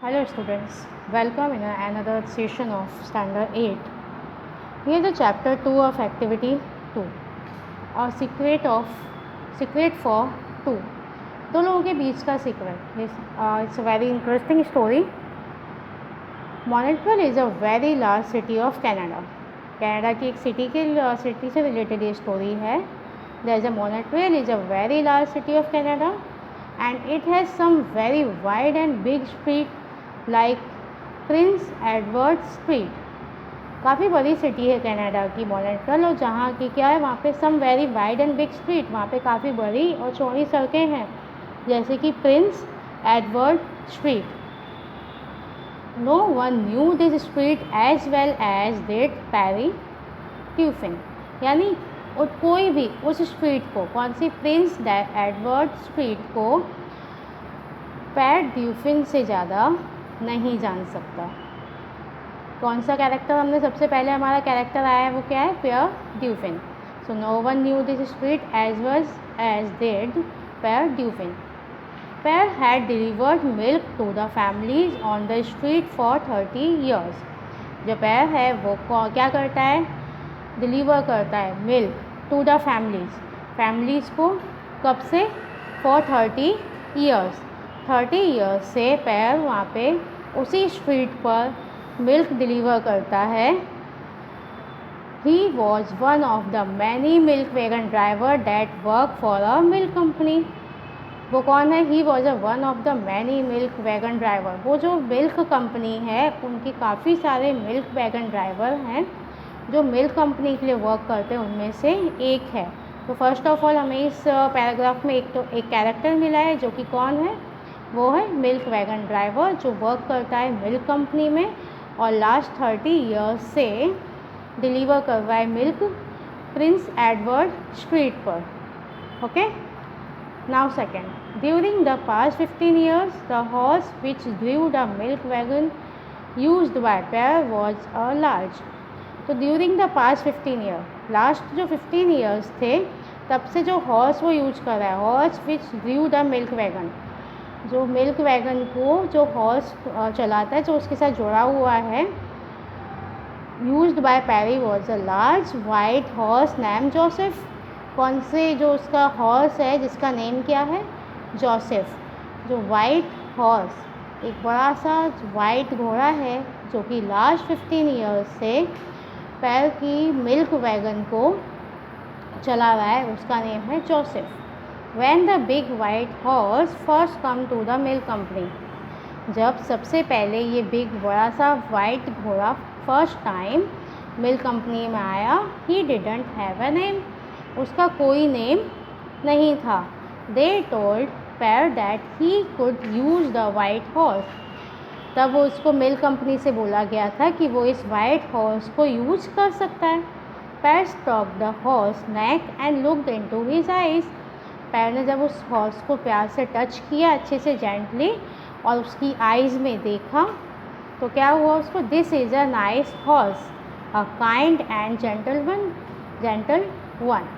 Hello students, welcome in another session of Standard 8. Here is chapter 2 of activity 2, a secret for two. दो लोगों के बीच का secret. It's a very interesting story. Montreal is a very large city of Canada. Canada की एक city से related ये story है. There is a Montreal is a very large city of Canada and it has some very wide and big street like Prince Edward street. काफ़ी बड़ी city है Canada की Montreal, और जहाँ की क्या है वहाँ पे some very wide and big street, वहाँ पे काफ़ी बड़ी और चौड़ी सड़कें हैं जैसे कि Prince Edward Street. No one knew this street as well as did Pierre Dufin. यानी कोई भी उस स्ट्रीट को, कौन सी, प्रिंस एडवर्ड स्ट्रीट को पैर ड्यूफिन से ज़्यादा नहीं जान सकता. कौन सा कैरेक्टर हमने सबसे पहले हमारा कैरेक्टर आया है वो क्या है, Pierre Dufin. So no one knew this street as well as did Pierre Dufin. Pierre had delivered milk to the families on the street for 30 years. जो पेयर है वो क्या करता है, डिलीवर करता है मिल्क टू द फैमिलीज़ को. कब से, फॉर 30 years. 30 years से पैर वहाँ पे उसी स्ट्रीट पर मिल्क डिलीवर करता है. He was one of the many milk wagon driver that work for a milk company. वो कौन है, he was one of the many milk wagon driver. वो जो मिल्क कंपनी है उनकी काफ़ी सारे मिल्क वैगन ड्राइवर हैं जो मिल्क कंपनी के लिए वर्क करते हैं, उनमें से एक है. तो फर्स्ट ऑफ ऑल हमें इस पैराग्राफ में एक कैरेक्टर मिला है जो कि कौन है, वो है मिल्क वैगन ड्राइवर जो वर्क करता है मिल्क कंपनी में और लास्ट 30 years से डिलीवर कर रहा है मिल्क प्रिंस एडवर्ड स्ट्रीट पर. Okay, now second. During the past 15 years the horse which drew the milk wagon used by Pierre was a large. तो during the past 15 years, last जो 15 years थे तब से जो हॉर्स वो use कर रहा है, horse which drew the milk wagon, जो मिल्क वैगन को जो हॉर्स चलाता है, जो उसके साथ जुड़ा हुआ है, used by Pierre was a large white horse name Joseph. कौन से, जो उसका हॉर्स है जिसका नेम क्या है, जोसेफ. जो वाइट हॉर्स, एक बड़ा सा वाइट घोड़ा है जो कि लास्ट 15 years से पैर की मिल्क वैगन को चला रहा है, उसका नेम है Joseph. When the big white horse first come to the milk company, जब सबसे पहले ये बिग बड़ा सा वाइट घोड़ा फर्स्ट टाइम मिल्क कंपनी में आया, he didn't have a name, उसका कोई नेम नहीं था. They told Pear that he could use the white horse, तब वो उसको मिल्क कंपनी से बोला गया था कि वो इस वाइट हॉर्स को यूज कर सकता है. Pear stroked the horse neck and looked into his eyes. पैर ने जब उस हॉर्स को प्यार से टच किया अच्छे से जेंटली और उसकी आइज़ में देखा तो क्या हुआ उसको, this is a nice horse a kind and gentle one.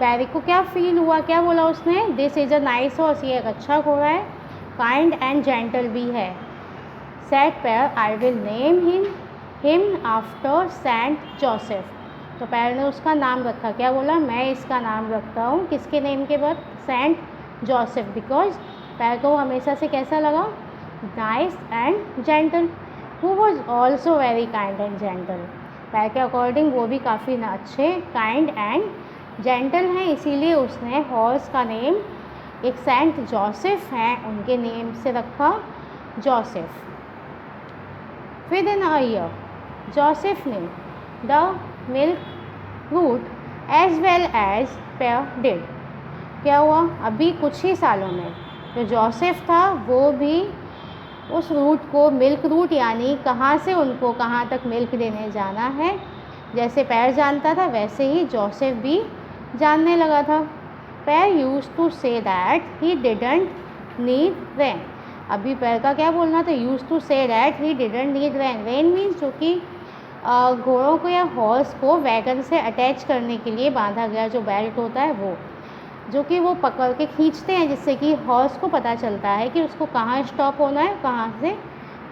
Barry को क्या फील हुआ, क्या बोला उसने, this is a nice horse, ये एक अच्छा घोड़ा है, काइंड एंड जेंटल भी है. Said Pierre, I will name him after saint Joseph. तो पैर ने उसका नाम रखा, क्या बोला, मैं इसका नाम रखता हूँ किसके नेम के बाद, सेंट जोसेफ, बिकॉज पैर को हमेशा से कैसा लगा, nice and gentle. Who was also very kind and gentle. पैर के अकॉर्डिंग वो भी काफ़ी अच्छे, काइंड एंड जेंटल हैं, इसीलिए उसने हॉर्स का नेम, एक सेंट जोसेफ हैं उनके नेम से रखा, Joseph. Within a year Joseph ने the milk route as well as Pierre did. क्या हुआ, अभी कुछ ही सालों में जो जोसेफ था वो भी उस रूट को, मिल्क रूट यानी कहाँ से उनको कहाँ तक मिल्क देने जाना है, जैसे पैर जानता था वैसे ही जोसेफ भी जानने लगा था. Pierre used to say that he didn't need rein. अभी पैर का क्या बोलना था, used to say that he didn't need rein. Rein means जो कि घोड़ों को या हॉर्स को वैगन से अटैच करने के लिए बांधा गया जो बेल्ट होता है वो. जो कि वो पकड़ के खींचते हैं, जिससे कि हॉर्स को पता चलता है कि उसको कहाँ स्टॉप होना है, कहाँ से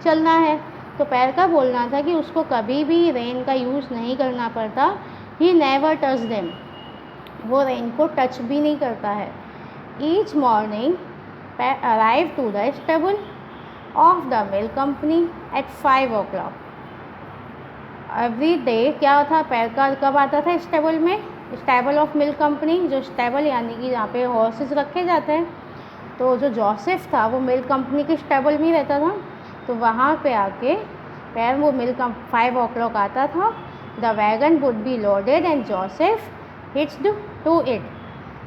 चलना है। तो पैर का बोलना था कि उसको कभी भी रेन का यूज़ नहीं करना पड़ता। ही नेवर टच देम, वो रेन को टच भी नहीं करता है। Each morning Pierre arrive to the stable of the milk company at 5 o'clock। Every day क्या था, पैर का कब आता था स्टेबल में, स्टेबल ऑफ मिल्क कंपनी, जो स्टेबल यानी कि जहाँ पे हॉर्सेस रखे जाते हैं। तो जो जोसेफ था वो मिल्क कंपनी के स्टेबल में ही रहता था, तो वहाँ पे आके पैर वो मिल्क 5 o'clock आता था। The wagon would be loaded and Joseph hitched to it.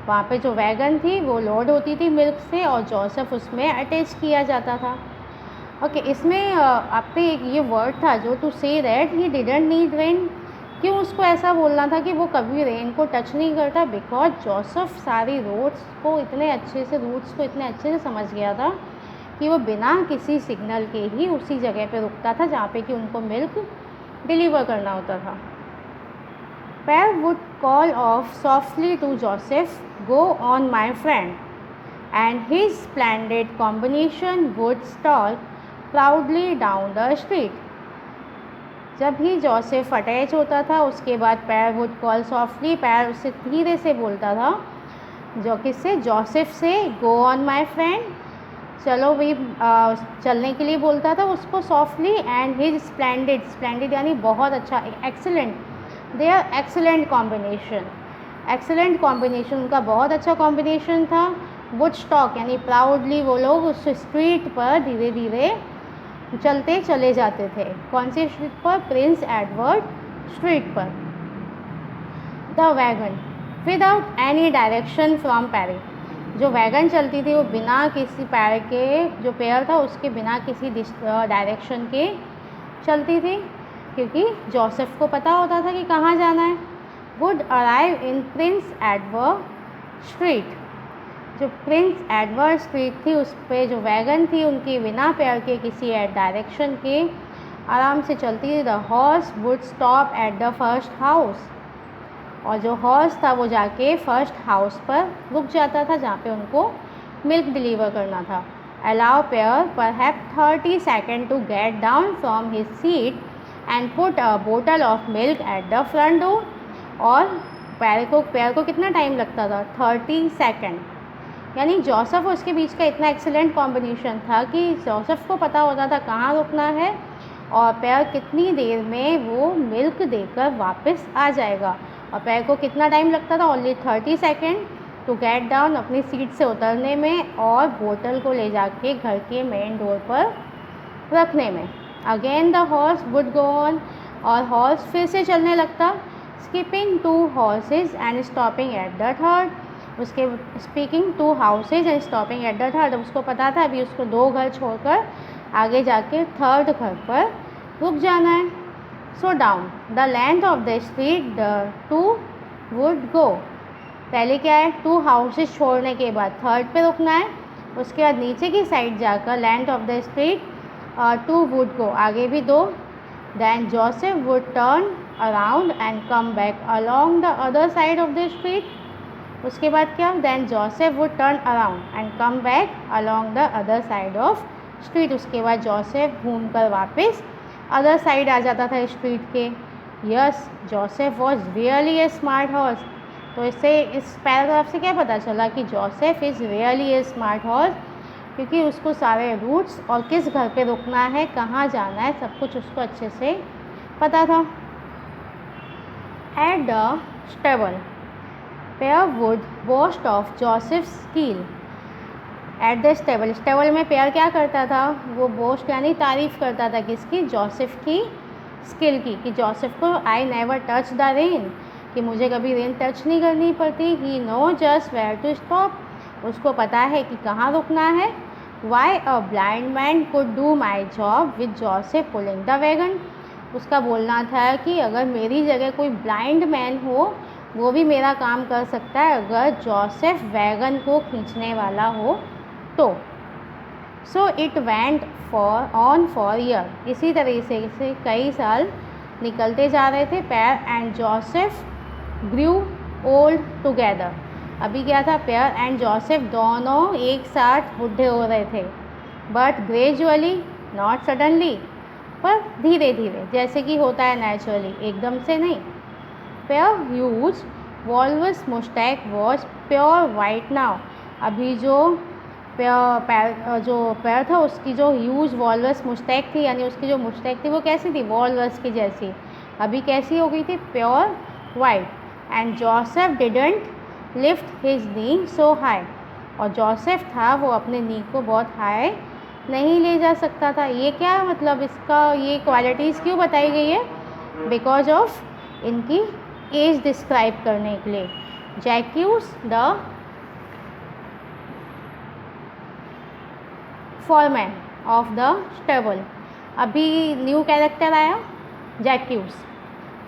वहाँ पे जो वैगन थी वो लोड होती थी मिल्क से और जोसेफ उसमें अटैच किया जाता था। ओके, इसमें आपने एक ये वर्ड था जो to say that he didn't need rein. क्यों उसको ऐसा बोलना था कि वो कभी रेन को टच नहीं करता? बिकॉज जोसेफ सारी रूट्स को इतने अच्छे से समझ गया था कि वो बिना किसी सिग्नल के ही उसी जगह पे रुकता था जहाँ पे कि उनको मिल्क डिलीवर करना होता था। Pierre would call off softly to Joseph, go on my friend, and his splendid combination would stroll proudly down the street. जब ही जोसेफ अटैच होता था उसके बाद पैर वुड कॉल सॉफ्टली, पैर उससे धीरे से बोलता था, जो किससे, जोसेफ से, गो ऑन माई फ्रेंड, चलो भाई चलने के लिए बोलता था उसको softly, and his splendid, splendid यानी बहुत अच्छा, excellent, their excellent combination, excellent combination, उनका बहुत अच्छा कॉम्बिनेशन था। वुड स्टॉक यानी प्राउडली वो लोग उस स्ट्रीट पर धीरे धीरे चलते चले जाते थे। कौन सी स्ट्रीट पर? प्रिंस एडवर्ड स्ट्रीट पर। The wagon without any direction from Pierre, जो वैगन चलती थी वो बिना किसी पैर के, जो पेयर था उसके बिना किसी डायरेक्शन के चलती थी, क्योंकि जोसेफ को पता होता था कि कहाँ जाना है। Would arrive in Prince Edward street, जो प्रिंस एडवर्ड स्ट्रीट थी उस पर जो वैगन थी उनकी बिना पैर के किसी डायरेक्शन के आराम से चलती थी। The horse would stop at the first house, और जो हॉर्स था वो जाके फर्स्ट हाउस पर रुक जाता था जहाँ पे उनको मिल्क डिलीवर करना था। Allow Pierre perhaps 30 seconds to get down from his seat and put a bottle of milk at the front door, और पैर को कितना टाइम लगता था? 30 seconds। यानी जोसेफ और उसके बीच का इतना एक्सीलेंट कॉम्बिनेशन था कि जोसेफ को पता होता था कहाँ रुकना है और पैर कितनी देर में वो मिल्क देकर वापस आ जाएगा, और पैर को कितना टाइम लगता था? Only 30 seconds to get down, अपनी सीट से उतरने में और बोतल को ले जाके घर के मेन डोर पर रखने में। Again the horse would go on, और हॉर्स फिर से चलने लगता, skipping 2 horses and stopping at the third, उसके speaking 2 houses and stopping at the third. उसको पता था अभी उसको 2 घर छोड़कर आगे जाके थर्ड घर पर रुक जाना है। So down the length of the street the 2 would गो, पहले क्या है, 2 houses छोड़ने के बाद थर्ड पे रुकना है, उसके बाद नीचे की साइड जाकर length of the street 2 would go, आगे भी 2। Then Joseph would turn around and come back along the other side of the street, उसके बाद क्या, then Joseph would turn around and come back along the other side of street, उसके बाद Joseph घूम कर वापस अदर साइड आ जाता था स्ट्रीट के। Yes, Joseph was really a smart horse. तो इससे इस पैराग्राफ से क्या पता चला कि Joseph is really a smart horse, क्योंकि उसको सारे रूट्स और किस घर पे रुकना है, कहाँ जाना है, सब कुछ उसको अच्छे से पता था। At the stable pair would boast of Joseph skill. At the stable, stable में पेयर क्या करता था, वो बोस्ट यानी तारीफ़ करता था किसकी, जोसेफ की स्किल की, कि जोसेफ को I never touch the rein, कि मुझे कभी रेन टच नहीं करनी पड़ती। He know just where to stop, उसको पता है कि कहाँ रुकना है। Why a blind man could do my job with Joseph pulling the wagon, उसका बोलना था कि अगर मेरी जगह कोई ब्लाइंड मैन हो वो भी मेरा काम कर सकता है अगर जोसेफ वैगन को खींचने वाला हो तो। So it went on for year, इसी तरीके से कई साल निकलते जा रहे थे। Pierre and Joseph grew old together, अभी क्या था, पियर एंड जोसेफ दोनों एक साथ बूढ़े हो रहे थे, बट ग्रेजुअली, नॉट सडनली, पर धीरे धीरे, जैसे कि होता है नेचुरली, एकदम से नहीं। Pierre huge walrus moustache was pure white now. अभी जो पैर था उसकी जो ह्यूज वॉल्वस मुस्टैक थी, यानी उसकी जो मुस्टैक थी वो कैसी थी, वॉल्वस की जैसी, अभी कैसी हो गई थी, pure white. And Joseph didn't lift his knee so high, और जोसेफ था वो अपने नी को बहुत हाई नहीं ले जा सकता था। ये क्या मतलब, इसका ये क्वालिटीज़ क्यों बताई गई है, बिकॉज ऑफ इनकी एज डिस्क्राइब करने के लिए। Jacques the foreman of the stable, अभी न्यू कैरेक्टर आया Jacques,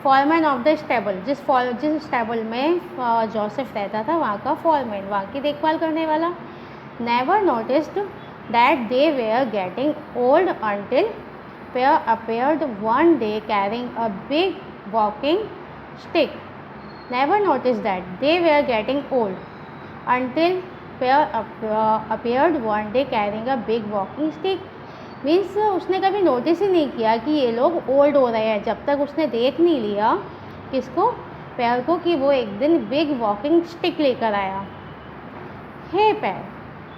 foreman of the stable, जिस स्टेबल में जोसेफ रहता था वहाँ का फॉरमैन, वहाँ की देखभाल करने वाला। Never noticed that they were getting old until Pierre appeared one day carrying a big walking stick. Never noticed that they were getting old until Pierre appeared one day carrying a big walking stick. Means उसने कभी notice ही नहीं किया कि ये लोग old हो रहे हैं, जब तक उसने देख नहीं लिया किसको, पेयर को, कि वो एक दिन बिग वॉकिंग स्टिक लेकर आया। Hey Pierre,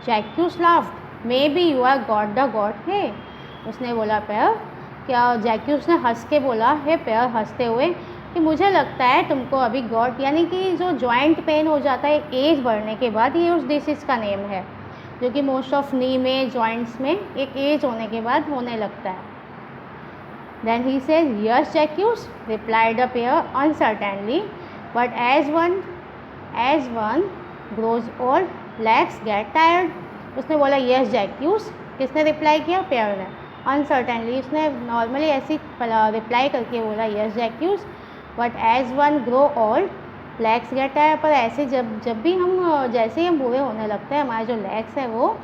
Jacques laughed, maybe you are god the god hey. उसने बोला पेयर, क्या जैक्यूस ने हंस के बोला, हे पेयर हंसते हुए, कि मुझे लगता है तुमको अभी गॉड, यानी कि जो जॉइंट पेन हो जाता है एज बढ़ने के बाद, ये उस डिसीज़ का नेम है, जो कि मोस्ट ऑफ नी में, जॉइंट्स में एक एज होने के बाद होने लगता है। Then he says, yes Jacques, replied the Pierre uncertainly, but as one grows old legs get tired. उसने बोला यस जैक्यूस, किसने रिप्लाई किया, पेयर ने। अनसर्टेनली, उसने नॉर्मली ऐसी रिप्लाई करके बोला yes Jacques, but as one grow old legs get tired, पर ऐसे जब भी हम जैसे ही हम बूढ़े होने लगते हैं, हमारे जो लेग्स हैं वो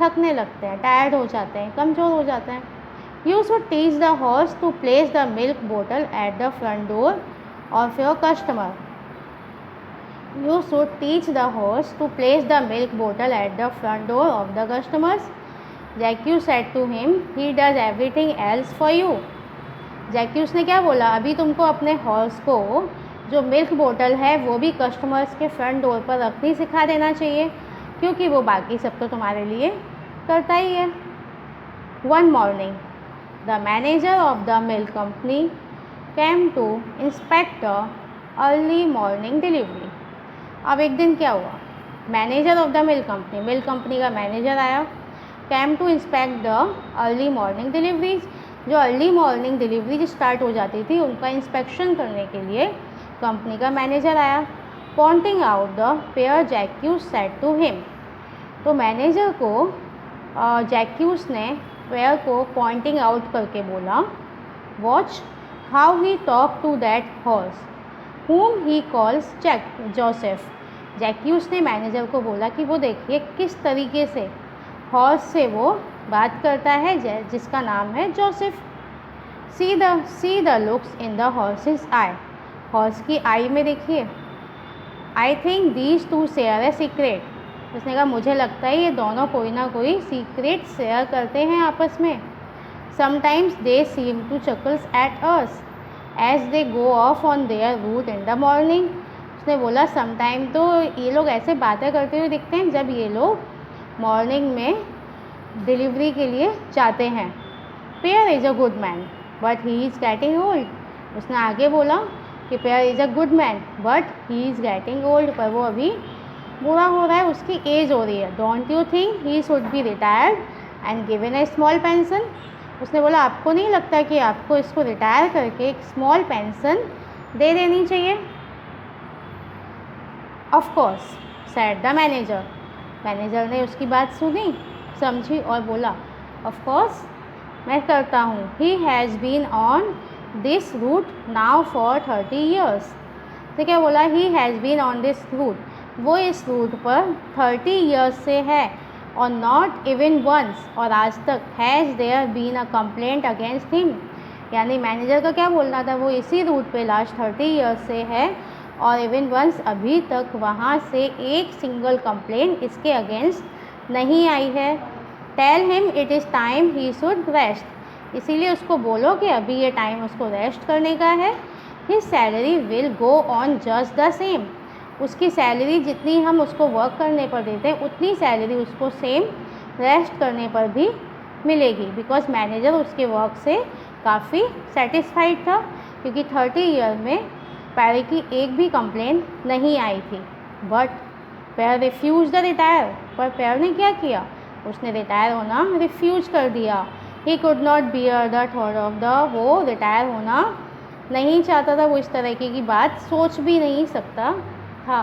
थकने लगते हैं, टायर्ड हो जाते हैं, कमज़ोर हो जाते हैं। You should teach the horse to place the milk बोतल at the front door of your customer. You should teach the horse to place the milk bottle at the front door of the customers. Jacques said to him, he does everything else for you. जैक्यूस ने क्या बोला, अभी तुमको अपने horse को जो milk बोतल है वो भी कस्टमर्स के फ्रंट डोर पर रखनी सिखा देना चाहिए, क्योंकि वो बाकी सब तो तुम्हारे लिए करता ही है। One morning the manager of the milk company came to inspect the early morning delivery. अब एक दिन क्या हुआ, manager of the milk company का मैनेजर आया, came to inspect the early morning deliveries, जो अर्ली मॉर्निंग डिलीवरी स्टार्ट हो जाती थी उनका इंस्पेक्शन करने के लिए कंपनी का मैनेजर आया। Pointing out the Pierre Jacques said to him, तो मैनेजर को जैक्यूस ने पेयर को पॉइंटिंग आउट करके बोला, watch how he talk to that horse whom he calls Joseph. Jacques ने मैनेजर को बोला कि वो देखिए किस तरीके से हॉर्स से वो बात करता है जिसका नाम है Joseph. See the looks in the horses I, horse की आई में देखिए। I think these two share a secret. उसने कहा मुझे लगता है ये दोनों कोई ना कोई सीक्रेट शेयर करते हैं आपस में। Sometimes they seem to chuckles at us as they go off on their route in the morning. उसने बोला समटाइम तो ये लोग ऐसे बातें करते हुए दिखते हैं जब ये लोग मॉर्निंग में डिलीवरी के लिए जाते हैं। Pair is a good man but he is getting old. उसने आगे बोला कि pair is a good man but he is getting old, पर वो अभी बूढ़ा हो रहा है, उसकी एज हो रही है। Don't you think he should be retired and given A small pension. उसने बोला आपको नहीं लगता कि आपको इसको रिटायर करके एक स्मॉल पेंशन दे देनी चाहिए। Of course said the manager. Manager ने उसकी बात सुनी, समझी और बोला ऑफ कोर्स मैं करता हूँ। He has been on this route now for 30 years. तो क्या बोला, he has been on this route, वो इस रूट पर 30 ईयर्स से है। और नॉट इवन वंस, और आज तक has there been a complaint against him. यानी मैनेजर का क्या बोलना था, वो इसी रूट पे लास्ट 30 ईयर्स से है और इवन वंस अभी तक वहाँ से एक सिंगल कंप्लेन इसके अगेंस्ट नहीं आई है। Tell him it is time he should rest, इसीलिए उसको बोलो कि अभी ये टाइम उसको रेस्ट करने का है। His salary will go on just the same, उसकी सैलरी जितनी हम उसको वर्क करने पर देते हैं उतनी सैलरी उसको सेम रेस्ट करने पर भी मिलेगी, बिकॉज मैनेजर उसके वर्क से काफ़ी सेटिस्फाइड था, क्योंकि 30 ईयर में पैरी की एक भी कंप्लेन नहीं आई थी। But Pierre refuse the retire, पर पेयर ने क्या किया, उसने रिटायर होना रिफ्यूज कर दिया। He could not bear the thought of the, वो रिटायर होना नहीं चाहता था, वो इस तरीके की बात सोच भी नहीं सकता था।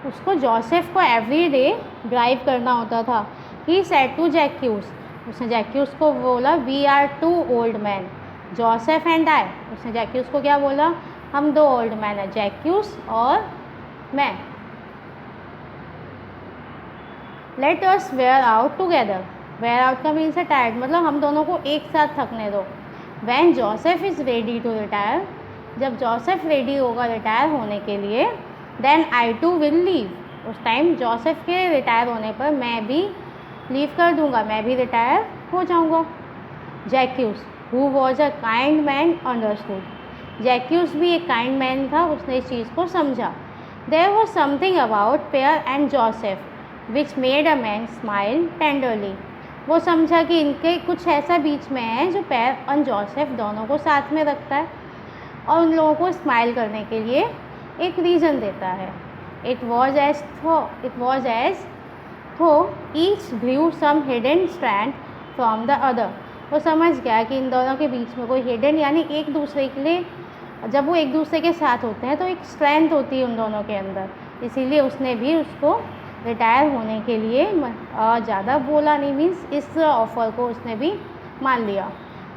उसको जोसेफ को एवरी डे ड्राइव करना होता था। ही सेड टू जैक्यूस, उसने जैक्यूस को बोला we are 2 old man Joseph and I, उसने जैक्यूस को क्या बोला, हम 2 ओल्ड मैन हैं, जैक्यूस और मैं। Let us wear out together, wear out का मीन्स है टायर्ड, मतलब हम दोनों को एक साथ थकने दो। When Joseph is ready to retire, जब जोसेफ रेडी होगा रिटायर होने के लिए, then I too will leave, उस टाइम जोसेफ के रिटायर होने पर मैं भी लीव कर दूंगा, मैं भी रिटायर हो जाऊंगा। जैक्यूस who was a kind man understood, जैक्यूस भी एक काइंड मैन था, उसने इस चीज़ को समझा। There was something about Pierre and Joseph which made a man smile tenderly, वो समझा कि इनके कुछ ऐसा बीच में है जो पेयर और जोसेफ दोनों को साथ में रखता है और उन लोगों को स्माइल करने के लिए एक रीज़न देता है। It was as though each grew some hidden strand from the other, वो समझ गया कि इन दोनों के बीच में कोई हिडन, यानी एक दूसरे के लिए, जब वो एक दूसरे के साथ होते हैं तो एक स्ट्रेंथ होती है उन दोनों के अंदर, इसीलिए उसने भी उसको रिटायर होने के लिए ज़्यादा बोला नहीं, मीन्स इस ऑफ़र को उसने भी मान लिया।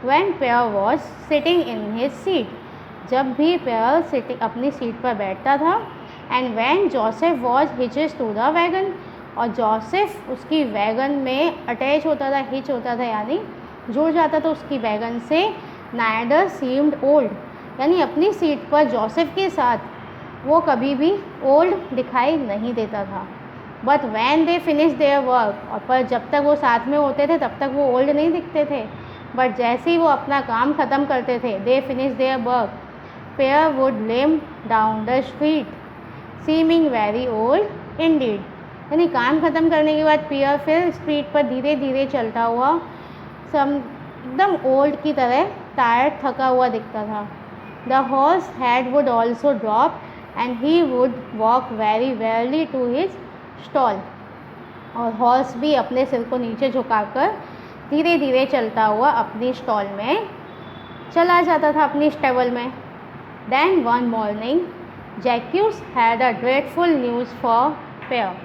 When Pierre was sitting in his seat, जब भी पेयर सिटिंग अपनी सीट पर बैठता था, and when Joseph was hitches to the wagon, और जोसेफ उसकी वैगन में अटैच होता था, हिच होता था यानी जुड़ जाता था उसकी वैगन से। नाइदर सीम्ड ओल्ड, यानी अपनी सीट पर जोसेफ के साथ वो कभी भी ओल्ड दिखाई नहीं देता था। But when they finish their work, और पर जब तक वो साथ में होते थे तब तक वो ओल्ड नहीं दिखते थे, बट जैसे ही वो अपना काम ख़त्म करते थे, they finish their work, Pierre would lame down the street seeming very old indeed, यानी काम ख़त्म करने के बाद पेयर फिर स्ट्रीट पर धीरे धीरे चलता हुआ एकदम ओल्ड की तरह टायर्ड थका हुआ दिखता था। The horse head would also drop and he would walk very wearily to his stall, और हॉर्स भी अपने सिर को नीचे झुकाकर धीरे धीरे चलता हुआ अपनी स्टॉल में चला जाता था, अपनी स्टेबल में। Then one morning Jacques had a dreadful news for Pierre,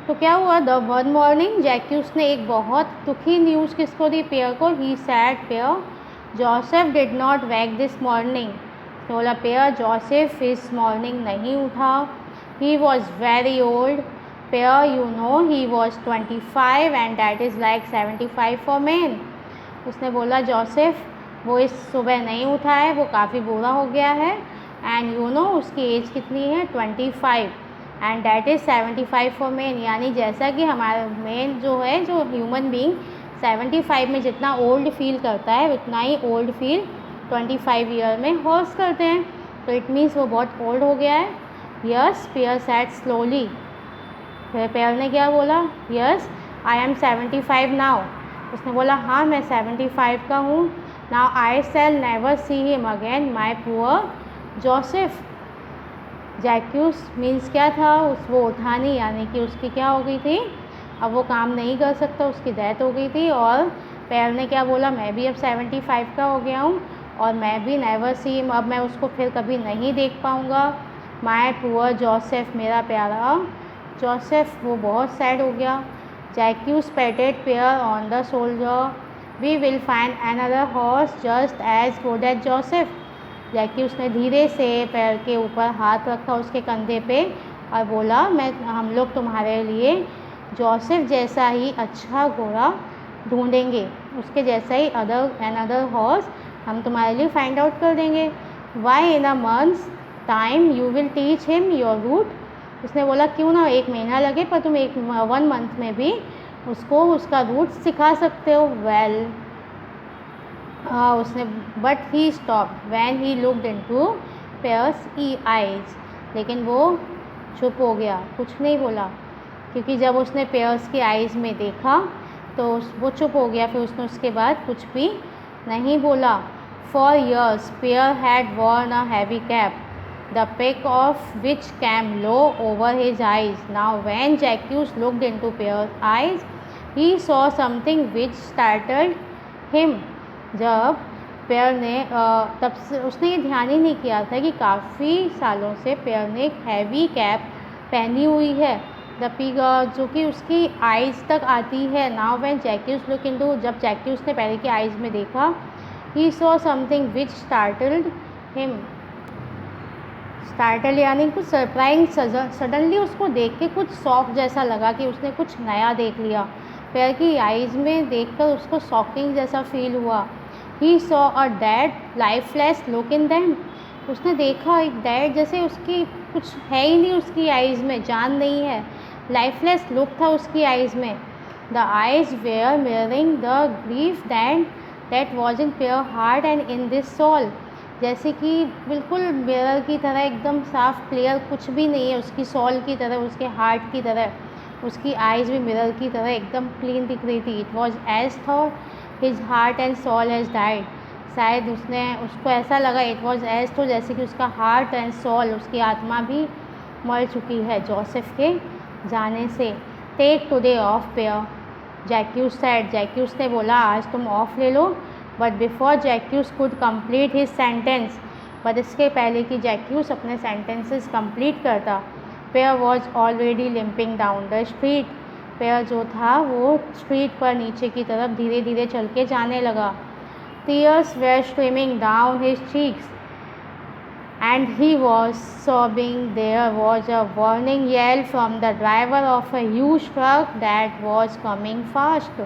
तो क्या हुआ, द वन मॉर्निंग जैक्यूस ने एक बहुत दुखी न्यूज़ किसको दी, पेयर को। He said Pierre Joseph did not wake this morning, तो बोला पेयर जोसेफ इस मॉर्निंग नहीं उठा। He was very old Pierre, you know he was 25 and that is like 75 for man, उसने बोला जोसेफ वो इस सुबह नहीं उठा है, वो काफ़ी बूढ़ा हो गया है, एंड यू नो उसकी एज कितनी है 25 and that is 75 for man, यानी जैसा कि हमारा मैन जो है, जो ह्यूमन बीइंग 75 में जितना ओल्ड फील करता है उतना ही ओल्ड फील 25 ईयर में हॉर्स करते हैं, तो इट मीन्स वो बहुत ओल्ड हो गया है। यस पेयर सैड स्लोली, फिर पेयर ने क्या बोला, यस आई एम 75 नाउ, उसने बोला हाँ मैं 75 का हूँ। Now I shell never see him again my poor Joseph, जैक्यूस means क्या था, वो उठा नहीं, यानी कि उसकी क्या हो गई थी, अब वो काम नहीं कर सकता, उसकी डेथ हो गई थी। और पेयर ने क्या बोला, मैं भी अब 75 का हो गया हूँ और मैं भी नेवर सी हिम, अब मैं उसको फिर कभी नहीं देख पाऊँगा। माई पुअर जोसेफ, मेरा प्यारा जोसेफ, वो बहुत सैड हो गया। Jacques patted Pierre on the shoulder, we will find another horse just as good as Joseph, Jacques ने धीरे से पैर के ऊपर हाथ रखा उसके कंधे पे और बोला हम लोग तुम्हारे लिए जोसेफ जैसा ही अच्छा घोड़ा ढूंढेंगे, उसके जैसा ही अनदर हॉर्स हम तुम्हारे लिए फाइंड आउट कर देंगे। Why in a month's time you will teach him your route. उसने बोला क्यों ना 1 महीना लगे, पर तुम 1 मंथ में भी उसको उसका रूट सिखा सकते हो। वेल उसने but he stop when he looked into pairs eyes. लेकिन वो चुप हो गया, कुछ नहीं बोला, क्योंकि जब उसने पेयर्स की आइज़ में देखा तो वो चुप हो गया। फिर उसने उसके बाद कुछ भी नहीं बोला। For years pair had worn a heavy cap, the peak of which came low over his eyes. Now when Jacques looked into Pear's eyes, he saw something which startled him. जब पेयर ने तब से उसने ये ध्यान ही नहीं किया था कि काफ़ी सालों से पेयर ने एक हैवी कैप पहनी हुई है, द पिग, जो कि उसकी आइज़ तक आती है। नाउ व्हेन जैक्यूस लुक इनटू, जब जैक्यूस ने पेयर की आइज़ में देखा, he saw something which startled him. Startle यानी कुछ सरप्राइज, सडनली उसको देख के कुछ शॉक जैसा लगा कि उसने कुछ नया देख लिया। पेयर की आइज़ में देखकर उसको शॉकिंग जैसा फील हुआ। He saw a dead lifeless look in them. उसने देखा एक डेड, जैसे उसकी कुछ है ही नहीं, उसकी आइज़ में जान नहीं है, लाइफलेस लुक था उसकी आइज़ में। The eyes were mirroring the grief that was in Pierre heart and in this soul. जैसे कि बिल्कुल मिरर की तरह, एकदम साफ क्लियर, कुछ भी नहीं है, उसकी सोल की तरह, उसके हार्ट की तरह। उसकी आइज़ भी मिरर की तरह एकदम क्लीन दिख रही थी। It was as thought his heart and soul has died. शायद उसको ऐसा लगा, इट वॉज एज तो जैसे कि उसका हार्ट एंड सोल, उसकी आत्मा भी मर चुकी है जोसेफ के जाने से। Take today off Pierre, Jacques said. Jacques ने बोला आज तुम ऑफ ले लो। But before Jacques could complete his sentence, but इसके पहले कि जैक्यूस अपने सेंटेंसेस कंप्लीट करता, Pierre was already limping down the street. Pierre जो था वो स्ट्रीट पर नीचे की तरफ धीरे धीरे चल के जाने लगा। Tears were streaming down his cheeks and he was sobbing. There was a warning yell from the driver of a huge truck that was coming fast.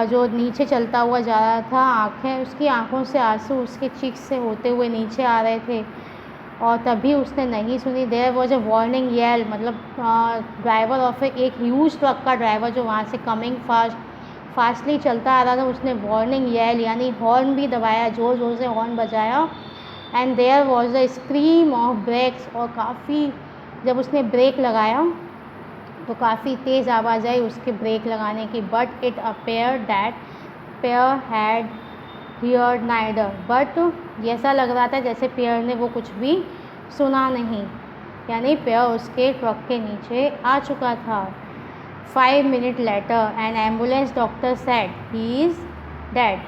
जो नीचे चलता हुआ जा रहा था, उसकी आंखों से आंसू उसके चीक्स से होते हुए नीचे आ रहे थे, और तभी उसने नहीं सुनी। There was a warning yell, मतलब ड्राइवर ऑफ एक ह्यूज ट्रक का ड्राइवर जो वहाँ से कमिंग फास्टली चलता आ रहा था, उसने वार्निंग येल यानी हॉर्न भी दबाया, ज़ोर ज़ोर से हॉर्न बजाया। And there was a scream of brakes, और काफ़ी, जब उसने ब्रेक लगाया तो काफ़ी तेज़ आवाज़ आई उसके ब्रेक लगाने की। But it appear that pair had heard neither, but ऐसा लग रहा था जैसे पेयर ने वो कुछ भी सुना नहीं, यानी पेयर उसके ट्रक के नीचे आ चुका था। 5 minutes later an ambulance doctor said he is dead.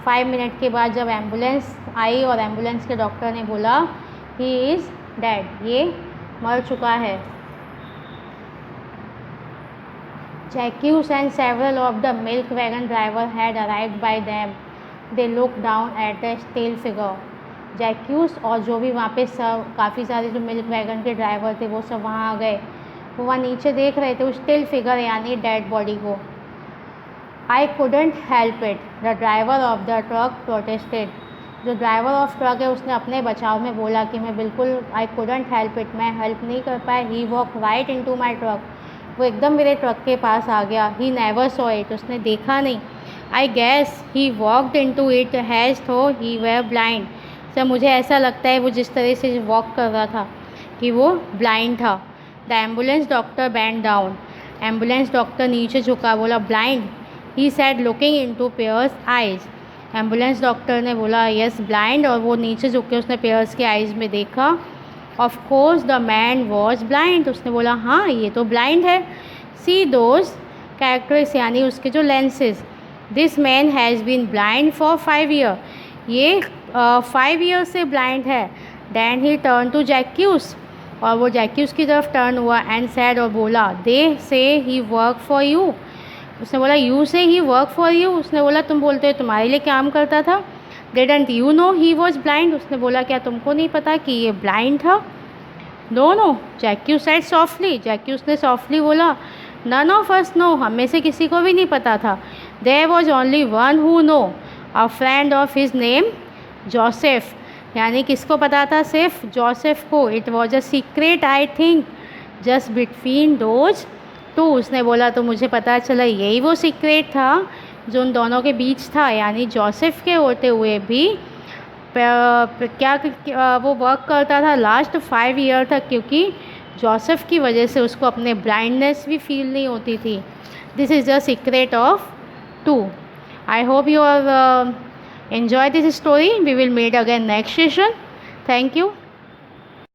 5 minute के बाद जब एम्बुलेंस आई और एम्बुलेंस के डॉक्टर ने बोला he is dead, ये मर चुका है। Jacques and several of the milk wagon driver had arrived by them. They looked down at the still figure. जैक्यूस और जो भी वहाँ पे सब काफ़ी सारे जो मिल्क वैगन के ड्राइवर थे वो सब वहाँ आ गए। वो वहाँ नीचे देख रहे थे उस स्टिल फिगर यानी डेड बॉडी को। I couldn't help it, the driver of the truck protested. जो ड्राइवर ऑफ ट्रक है उसने अपने बचाव में बोला कि मैं बिल्कुल आई कुडेंट हेल्प इट, मैं हेल्प नहीं कर पाया। He walk right into my truck, वो एकदम मेरे ट्रक के पास आ गया। ही नेवर सॉ इट, उसने देखा नहीं। आई gas he walked into it has थो ही वर ब्लाइंड। सर मुझे ऐसा लगता है वो जिस तरह से वॉक कर रहा था कि वो ब्लाइंड था। The ambulance doctor bent down, ambulance doctor नीचे झुका, बोला blind. He said looking into Pierre's eyes, ambulance doctor ने बोला यस ब्लाइंड, और वो नीचे झुक के उसने पेयर्स के आइज़ में देखा। Of course the man was blind, उसने बोला हाँ ये तो ब्लाइंड है। सी दोज कैरेक्टर्स यानी उसके जो lenses. This man has been blind for 5 year, ये 5 ईयर से ब्लाइंड है। Then he turn to Jacques, और वो जैक्यूस की तरफ टर्न हुआ एंड सैड, और बोला दे से ही वर्क फॉर यू। उसने बोला यू से ही वर्क फॉर यू, उसने बोला तुम बोलते हो तुम्हारे लिए काम करता था। Didn't you know he was blind, उसने बोला क्या तुमको नहीं पता कि ये ब्लाइंड था। No no, Jacques said softly, Jacques ने सॉफ्टली बोला नन ऑफ अस नो, हम में से किसी को भी नहीं पता था। There was only one who know, a friend of his name Joseph, यानी किसको पता था? सिर्फ जोसेफ को। It was a secret I think just between those two. उसने बोला तो मुझे पता चला यही वो सीक्रेट था जो उन दोनों के बीच था, यानी जोसेफ के होते हुए भी क्या वो वर्क करता था लास्ट 5 ईयर तक, क्योंकि जोसेफ की वजह से उसको अपने ब्लाइंडनेस भी फील नहीं होती थी। This is the secret of 2। I hope you are enjoy this story. We will meet again next session. Thank you.